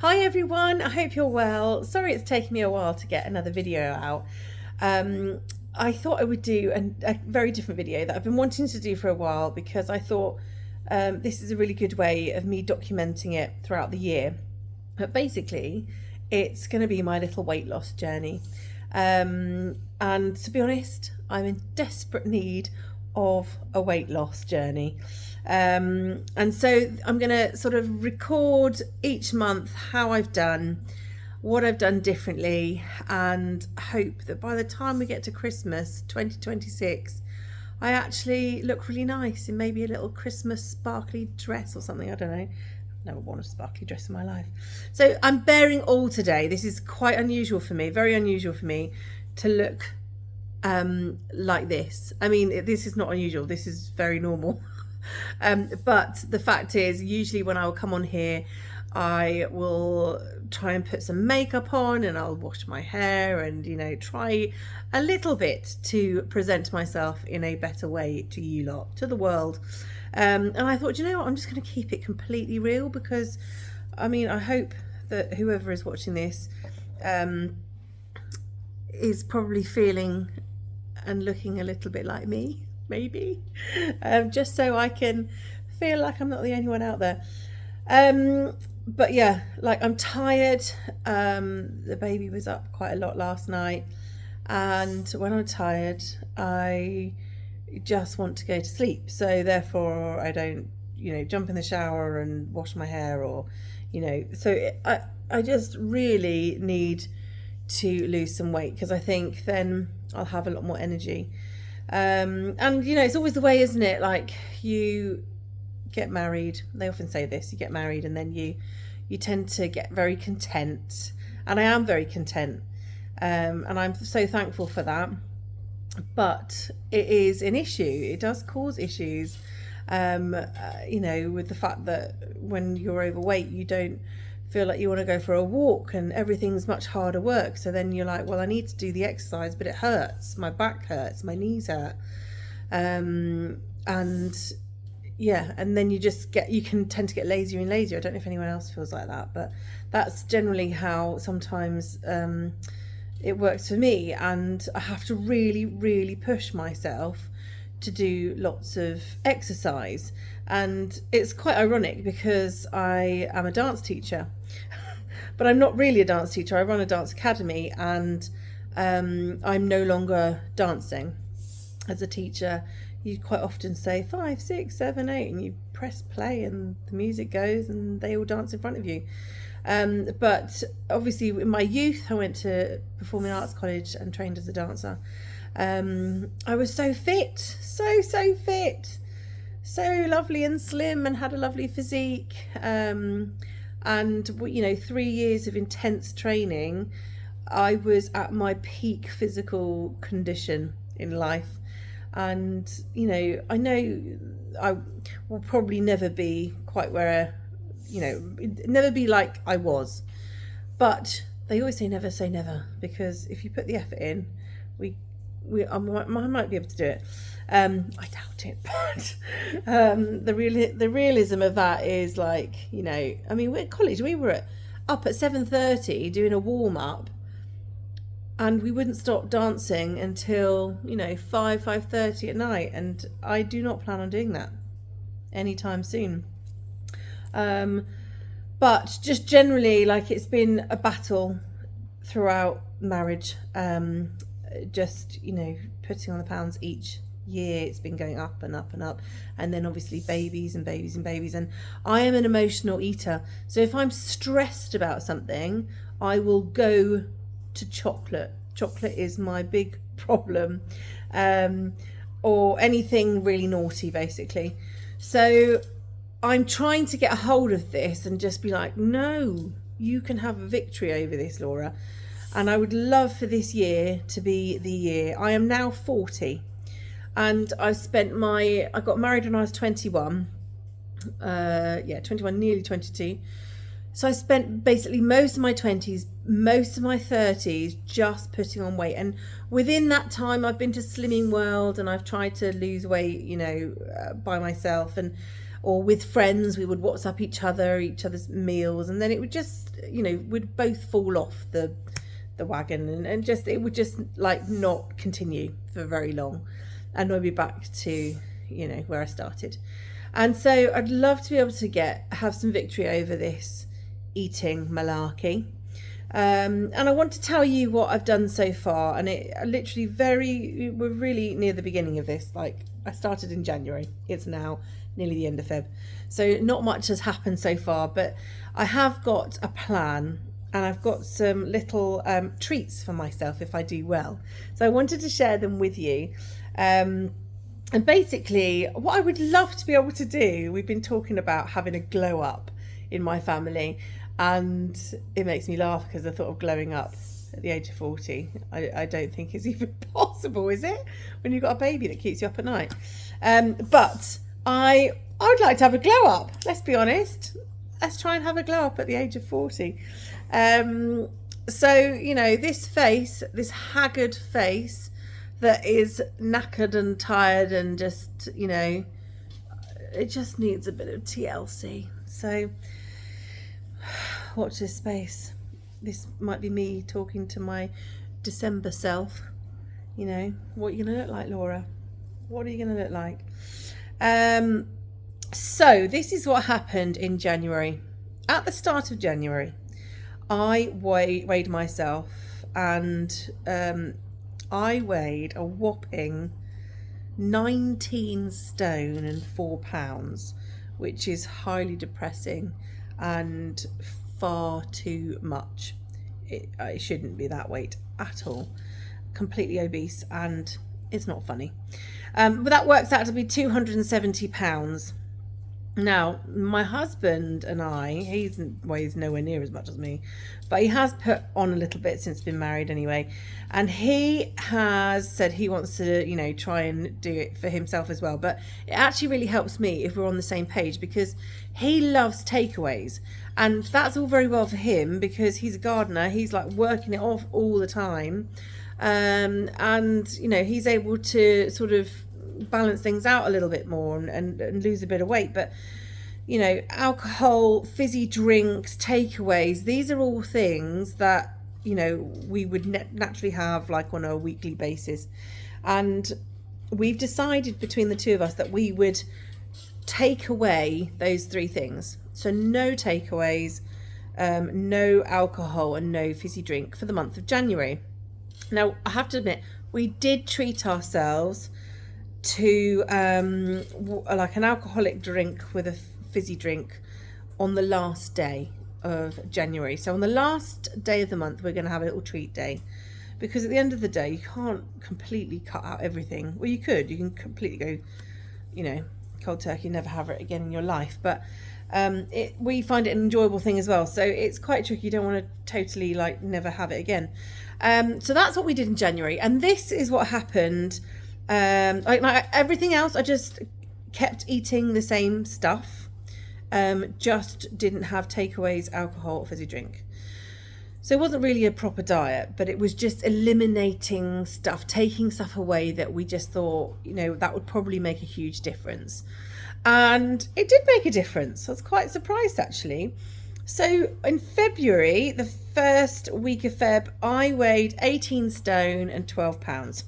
Hi everyone, I hope you're well. Sorry it's taken me a while to get another video out. Um, I thought I would do a very different video that I've been wanting to do for a while because I thought this is a really good way of me documenting it throughout the year. But basically, it's going to be my little weight loss journey. And to be honest, I'm in desperate need of a weight loss journey. And so I'm going to sort of record each month how I've done, what I've done differently, and hope that by the time we get to Christmas 2026, I actually look really nice in maybe a little Christmas sparkly dress or something. I don't know. Never worn a sparkly dress in my life. So I'm bearing all today. This is quite unusual for me, very unusual for me to look like this. I mean, this is not unusual. This is very normal. But the fact is, usually when I will come on here, I will try and put some makeup on and I'll wash my hair and, try a little bit to present myself in a better way to you lot, to the world. And I thought, what, I'm just going to keep it completely real because, I hope that whoever is watching this is probably feeling and looking a little bit like me, maybe, just so I can feel like I'm not the only one out there. But yeah, like I'm tired. The baby was up quite a lot last night, and when I'm tired, I just want to go to sleep. So therefore, I don't, jump in the shower and wash my hair, or, I just really need to lose some weight because I think then I'll have a lot more energy. And it's always the way, isn't it? Like you get married. They often say this: you get married, and then you tend to get very content. And I am very content, and I'm so thankful for that. But it is an issue. It does cause issues, with the fact that when you're overweight, you don't feel like you want to go for a walk and everything's much harder work. So then you're like, well, I need to do the exercise, but it hurts. My back hurts, my knees hurt. And yeah, and then you can tend to get lazier and lazier. I don't know if anyone else feels like that, but that's generally how sometimes it works for me. And I have to really, really push myself to do lots of exercise. And it's quite ironic because I am a dance teacher, but I'm not really a dance teacher. I run a dance academy, and I'm no longer dancing. As a teacher, you quite often say 5, 6, 7, 8, and you press play and the music goes and they all dance in front of you. But obviously in my youth, I went to Performing Arts College and trained as a dancer. I was so fit, so fit, so lovely and slim, and had a lovely physique. And 3 years of intense training, I was at my peak physical condition in life. And I know I will probably never be quite where never be like I was, but they always say never, because if you put the effort in, I might be able to do it. I doubt it, but the realism of that is like, we're at college. We were up at 7:30 doing a warm up, and we wouldn't stop dancing until 5:30 at night, and I do not plan on doing that anytime soon. But just generally, like, it's been a battle throughout marriage. Just putting on the pounds each year. It's been going up and up and up, and then obviously babies and babies and babies. And I am an emotional eater, so if I'm stressed about something, I will go to chocolate. Chocolate is my big problem, or anything really naughty, basically. So I'm trying to get a hold of this and just be like, no, you can have a victory over this, Laura. And I would love for this year to be the year. I am now 40, and I got married when I was 21. 21, nearly 22. So I spent basically most of my 20s, most of my 30s just putting on weight. And within that time, I've been to Slimming World and I've tried to lose weight, by myself. And or with friends, we would WhatsApp each other's meals, and then it would just, we'd both fall off the wagon, and just it would just like not continue for very long, and I'd be back to where I started. And so I'd love to be able to have some victory over this eating malarkey. And I want to tell you what I've done so far, and we're really near the beginning of this. Like, I started in January, it's now nearly the end of Feb, so not much has happened so far, but I have got a plan, and I've got some little treats for myself if I do well. So I wanted to share them with you. And basically, what I would love to be able to do, we've been talking about having a glow up in my family, and it makes me laugh because the thought of glowing up at the age of 40, I don't think is even possible, is it? When you've got a baby that keeps you up at night. But I would like to have a glow up, let's be honest. Let's try and have a glow up at the age of 40. So, this face, this haggard face that is knackered and tired and just, it just needs a bit of TLC. So, watch this space. This might be me talking to my December self. What are you going to look like, Laura? What are you going to look like? So this is what happened in January. At the start of January, I weighed myself, and I weighed a whopping 19 stone and 4 pounds, which is highly depressing and far too much. It shouldn't be that weight at all. Completely obese, and it's not funny. But that works out to be 270 pounds. Now, my husband and he weighs nowhere near as much as me, but he has put on a little bit since been married anyway. And he has said he wants to, try and do it for himself as well. But it actually really helps me if we're on the same page, because he loves takeaways. And that's all very well for him because he's a gardener. He's like working it off all the time. And, he's able to sort of balance things out a little bit more and lose a bit of weight. But alcohol, fizzy drinks, takeaways, these are all things that we would naturally have like on a weekly basis, and we've decided between the two of us that we would take away those three things. So no takeaways, no alcohol, and no fizzy drink for the month of January. Now, I have to admit, we did treat ourselves to like an alcoholic drink with a fizzy drink on the last day of January. So on the last day of the month, we're going to have a little treat day, because at the end of the day, you can't completely cut out everything. Well, you can completely go, cold turkey, never have it again in your life. But we find it an enjoyable thing as well. So it's quite tricky. You don't want to totally like never have it again. So that's what we did in January. And this is what happened. Like everything else, I just kept eating the same stuff. Just didn't have takeaways, alcohol, or fizzy drink. So it wasn't really a proper diet, but it was just eliminating stuff, taking stuff away that we just thought, that would probably make a huge difference. And it did make a difference. I was quite surprised, actually. So in February, the first week of Feb, I weighed 18 stone and 12 pounds.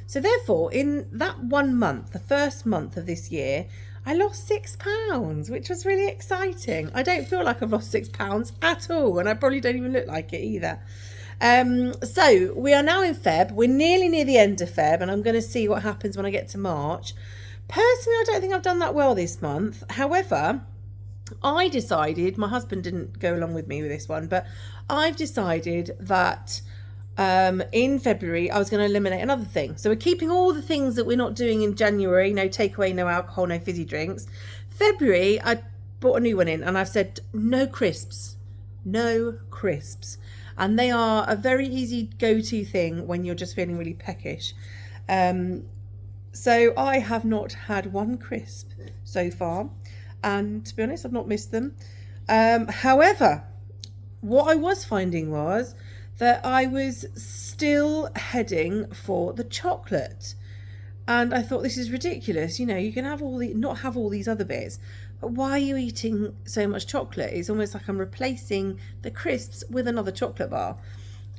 So therefore, in that 1 month, the first month of this year, I lost 6 pounds, which was really exciting. I don't feel like I've lost 6 pounds at all, and I probably don't even look like it either. So we are now in Feb. We're nearly near the end of Feb, and I'm going to see what happens when I get to March. Personally, I don't think I've done that well this month. However, I decided, my husband didn't go along with me with this one, but I've decided that in February I was going to eliminate another thing. So we're keeping all the things that we're not doing in January: no takeaway, no alcohol, no fizzy drinks. February I brought a new one in, and I've said no crisps. And they are a very easy go-to thing when you're just feeling really peckish. So I have not had one crisp so far, and to be honest, I've not missed them. However, what I was finding was that I was still heading for the chocolate. And I thought, this is ridiculous. You can have not have all these other bits, but why are you eating so much chocolate? It's almost like I'm replacing the crisps with another chocolate bar.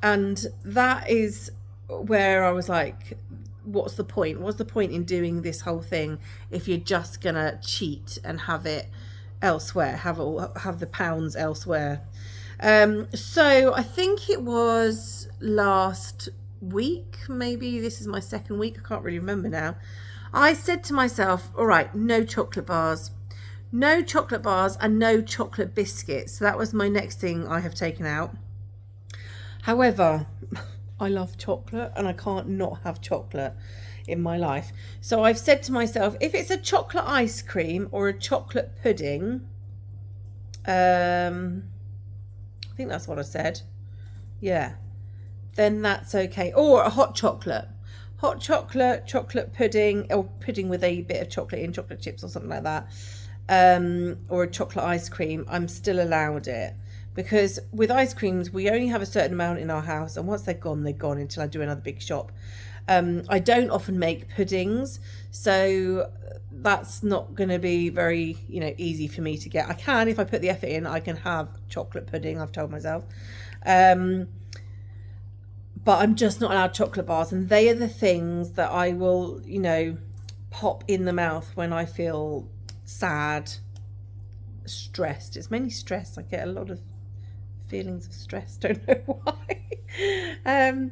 And that is where I was like, what's the point? What's the point in doing this whole thing if you're just gonna cheat and have it elsewhere, have the pounds elsewhere? So I think it was last week, maybe this is my second week, I can't really remember now. I said to myself, all right, no chocolate bars. No chocolate bars and no chocolate biscuits. So that was my next thing I have taken out. However, I love chocolate and I can't not have chocolate in my life. So I've said to myself, if it's a chocolate ice cream or a chocolate pudding, I think that's what I said. Yeah. Then that's okay. Or a hot chocolate. Hot chocolate, chocolate pudding, or pudding with a bit of chocolate in, chocolate chips or something like that. Or a chocolate ice cream, I'm still allowed it. Because with ice creams, we only have a certain amount in our house, and once they're gone until I do another big shop. I don't often make puddings, so that's not going to be very, easy for me to get. I can, if I put the effort in, I can have chocolate pudding, I've told myself. But I'm just not allowed chocolate bars, and they are the things that I will, pop in the mouth when I feel sad, stressed. It's mainly stress. I get a lot of feelings of stress, don't know why.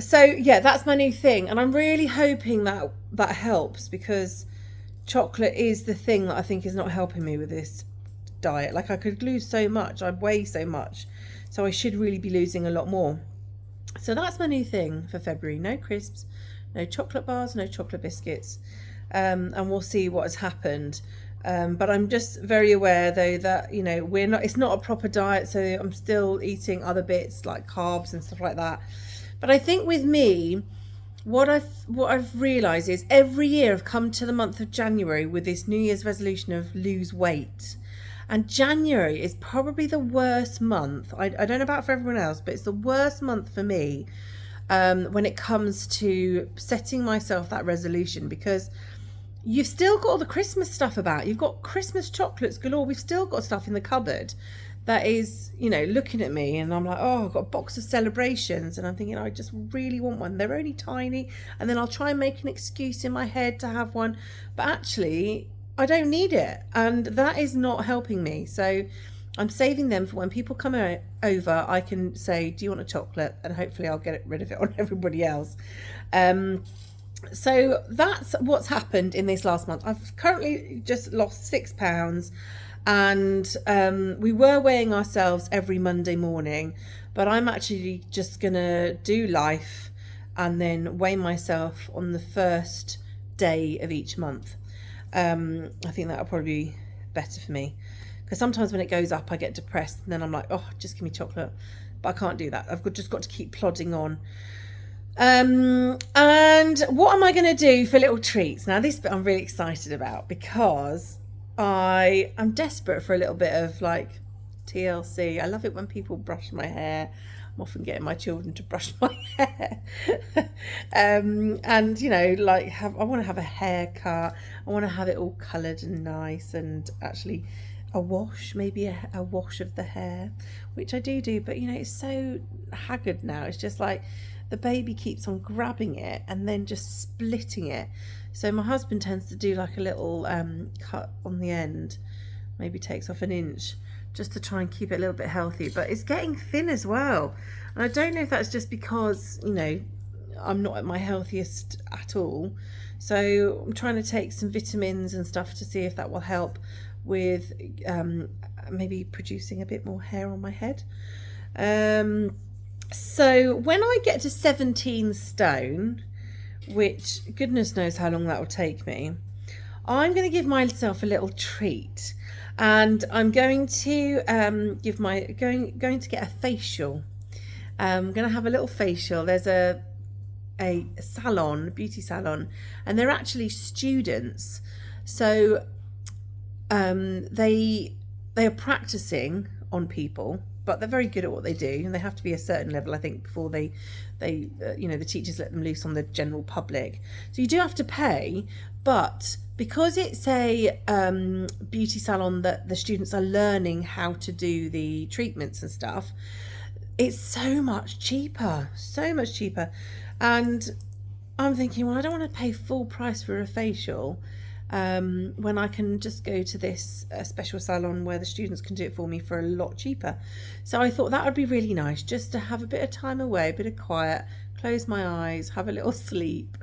So yeah, that's my new thing, and I'm really hoping that that helps, because chocolate is the thing that I think is not helping me with this diet. Like, I could lose so much, I weigh so much, so I should really be losing a lot more. So that's my new thing for February. No crisps, no chocolate bars, no chocolate biscuits, and we'll see what has happened. But I'm just very aware, though, that it's not a proper diet, so I'm still eating other bits like carbs and stuff like that. But I think with me, what I've realised is every year I've come to the month of January with this New Year's resolution of lose weight. And January is probably the worst month. I don't know about for everyone else, but it's the worst month for me when it comes to setting myself that resolution, because you've still got all the Christmas stuff about. You've got Christmas chocolates galore. We've still got stuff in the cupboard that is, looking at me, and I'm like, oh, I've got a box of celebrations, and I'm thinking, I just really want one. They're only tiny, and then I'll try and make an excuse in my head to have one, but actually I don't need it, and that is not helping me. So I'm saving them for when people come over. I can say, do you want a chocolate? And hopefully I'll get rid of it on everybody else. So that's what's happened in this last month. I've currently just lost £6, and we were weighing ourselves every Monday morning, but I'm actually just gonna do life and then weigh myself on the first day of each month. I think that'll probably be better for me, because sometimes when it goes up I get depressed, and then I'm like, oh, just give me chocolate. But I can't do that. I've just got to keep plodding on. And what am I going to do for little treats? Now, this bit I'm really excited about, because I'm desperate for a little bit of like TLC. I love it when people brush my hair. I'm often getting my children to brush my hair. And I want to have a haircut. I want to have it all coloured and nice, and actually a wash, maybe a wash of the hair, which I do, but it's so haggard now. It's just like the baby keeps on grabbing it and then just splitting it. So my husband tends to do like a little cut on the end, maybe takes off an inch, just to try and keep it a little bit healthy. But it's getting thin as well, and I don't know if that's just because I'm not at my healthiest at all. So I'm trying to take some vitamins and stuff to see if that will help with maybe producing a bit more hair on my head. So when I get to 17 stone, which goodness knows how long that will take me, I'm going to give myself a little treat, and I'm going to going to get a facial. I'm going to have a little facial. There's a salon, a beauty salon, and they're actually students, so they are practicing on people, but they're very good at what they do, and they have to be a certain level, I think, before they you know, the teachers let them loose on the general public. So you do have to pay, but because it's a beauty salon that the students are learning how to do the treatments and stuff, it's so much cheaper, so much cheaper. And I'm thinking, well, I don't want to pay full price for a facial when I can just go to this special salon where the students can do it for me for a lot cheaper. So I thought that would be really nice, just to have a bit of time away, a bit of quiet, close my eyes, have a little sleep,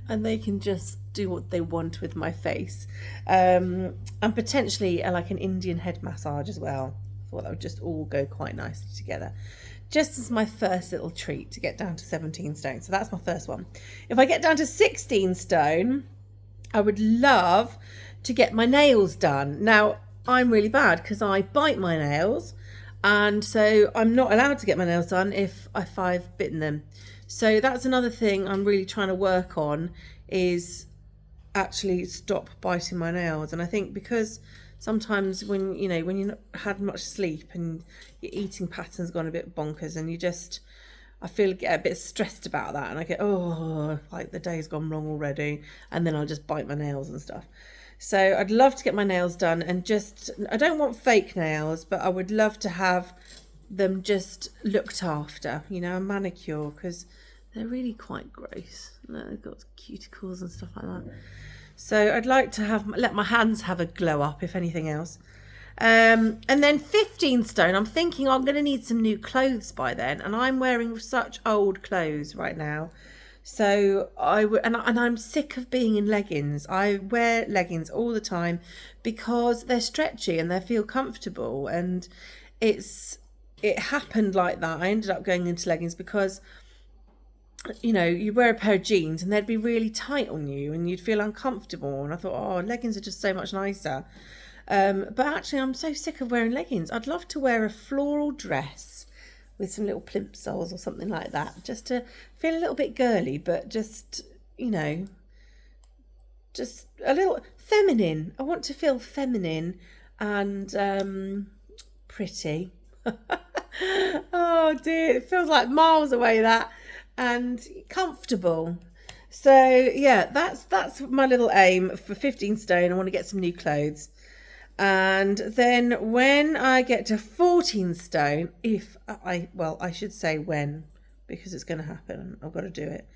and they can just do what they want with my face. And potentially like an Indian head massage as well. I thought that would just all go quite nicely together. Just as my first little treat to get down to 17 stone. So that's my first one. If I get down to 16 stone, I would love to get my nails done. Now, I'm really bad because I bite my nails, and so I'm not allowed to get my nails done if I've bitten them. So that's another thing I'm really trying to work on, is actually stop biting my nails. And I think because sometimes when you've not had much sleep and your eating pattern's gone a bit bonkers, and I get a bit stressed about that, and I get, oh, like the day's gone wrong already, and then I'll just bite my nails and stuff. So I'd love to get my nails done, and I don't want fake nails, but I would love to have them just looked after, you know, a manicure, because they're really quite gross. They've got cuticles and stuff like that. So I'd like to let my hands have a glow up, if anything else. And then 15 stone, I'm thinking I'm going to need some new clothes by then, and I'm wearing such old clothes right now. So I'm sick of being in leggings. I wear leggings all the time because they're stretchy and they feel comfortable, and it happened like that. I ended up going into leggings because, you know, you wear a pair of jeans and they'd be really tight on you and you'd feel uncomfortable, and I thought, oh, leggings are just so much nicer. But actually I'm so sick of wearing leggings. I'd love to wear a floral dress with some little plimsolls or something like that, just to feel a little bit girly, but just, you know, just a little feminine. I want to feel feminine and pretty. Oh dear, it feels like miles away, that, and comfortable. So yeah, that's my little aim for 15 stone. I want to get some new clothes. And then when I get to 14 stone, I should say when, because it's going to happen. I've got to do it.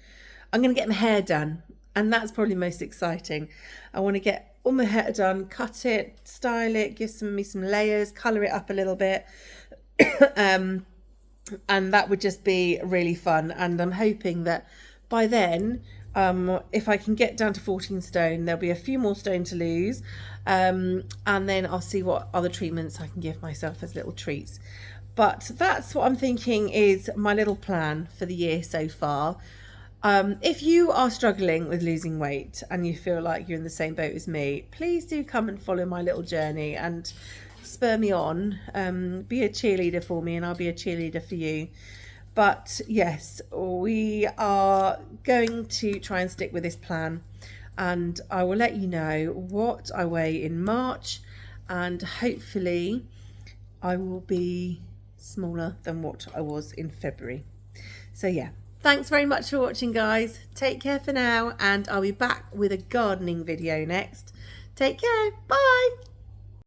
I'm going to get my hair done. And that's probably most exciting. I want to get all my hair done, cut it, style it, give me some layers, colour it up a little bit. And that would just be really fun. And I'm hoping that by then, if I can get down to 14 stone, there'll be a few more stone to lose, and then I'll see what other treatments I can give myself as little treats. But that's what I'm thinking is my little plan for the year so far. If you are struggling with losing weight and you feel like you're in the same boat as me, please do come and follow my little journey and spur me on. Be a cheerleader for me and I'll be a cheerleader for you. But yes, we are going to try and stick with this plan, and I will let you know what I weigh in March, and hopefully I will be smaller than what I was in February. So yeah, thanks very much for watching, guys. Take care for now, and I'll be back with a gardening video next. Take care. Bye.